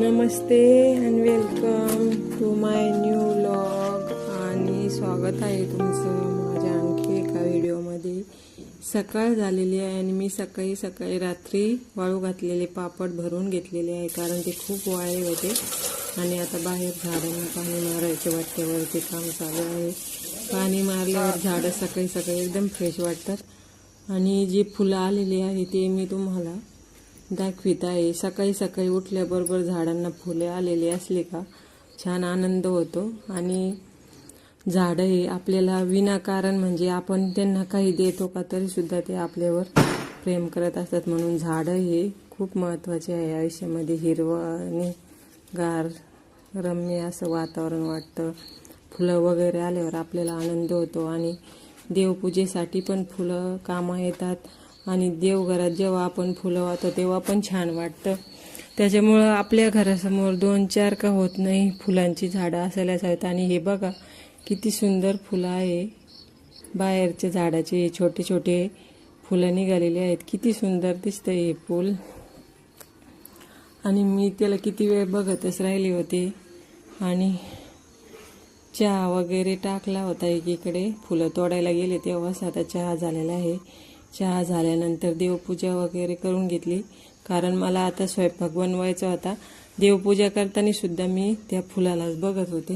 Namaste and welcome to my new vlog आणि स्वागत आहे तुमचं माझ्या आणखी एका व्हिडिओमध्ये। सकाळ झालेली आहे आणि मी सकाळी रात्री वाळू घातलेले पापड भरून घेतलेले आहे, कारण ते खूप वाळे होते आणि आता बाहेर झाडांना पाणी मारायचे वाट्यावरती काम चालू आहे। पाणी मारल्यावर झाडं सकाळी एकदम फ्रेश वाटतात आणि जी फुलं आलेली आहे ते मी तुम्हाला दाखवित आहे। सकाळी उठल्याबरोबर झाडांना फुले आलेली असले का छान आनंद होतो आणि झाडं हे आपल्याला विनाकारण म्हणजे आपण त्यांना काही देतो का तरी सुद्धा ते आपल्यावर प्रेम करत असतात, म्हणून झाडं हे खूप महत्त्वाचे आहे आयुष्यामध्ये। हिरवं आणि गार रम्य असं वातावरण वाटतं, फुलं वगैरे आल्यावर आपल्याला आनंद होतो आणि देवपूजेसाठी पण फुलं कामं येतात आणि देवघरात जेव्हा आपण फुलं वाहतो तेव्हा पण छान वाटतं। त्याच्यामुळं आपल्या घरासमोर 2-4 का होत नाही फुलांची झाडं असायलाच हवीत। आणि हे बघा किती सुंदर फुलं आहे, बाहेरच्या झाडाचे छोटे छोटे फुलं निघालेले आहेत, किती सुंदर दिसतं हे फूल। आणि मी त्याला किती वेळ बघतच राहिले होते आणि चहा वगैरे टाकला होता एकीकडे, फुलं तोडायला गेले तेव्हाच आता चहा झालेला आहे। चहा झाल्यानंतर देवपूजा वगैरे करून घेतली, कारण मला आता स्वयंपाक बनवायचा होता। देवपूजा करताना सुद्धा मी त्या फुलालाच बघत होते।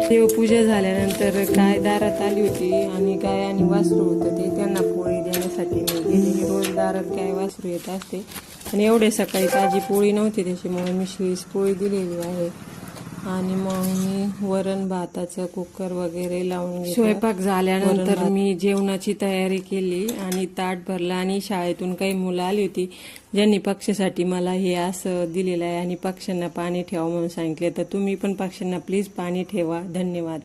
देवपूजा झाल्यानंतर गाय दारात आली होती आणि गाय आणि वासरू होतं ते त्यांना पोळी देण्यासाठी मी गेली। रोज दारात गाय वासरू येत असते आणि एवढे सकाळी ताजी पोळी नव्हती, त्याच्यामुळे मी शिळीच पोळी दिलेली आहे। आणि मग मी वरण भाताचं कुकर वगैरे लावून स्वयंपाक झाल्यानंतर मी जेवणाची तयारी केली आणि ताट भरला आणि शाळेतून काही मुलं आली होती ज्यांनी पक्ष्यासाठी मला हे असं दिलेलं आहे आणि पक्ष्यांना पाणी ठेवा म्हणून सांगितले, तर तुम्ही पण पक्ष्यांना प्लीज पाणी ठेवा। धन्यवाद।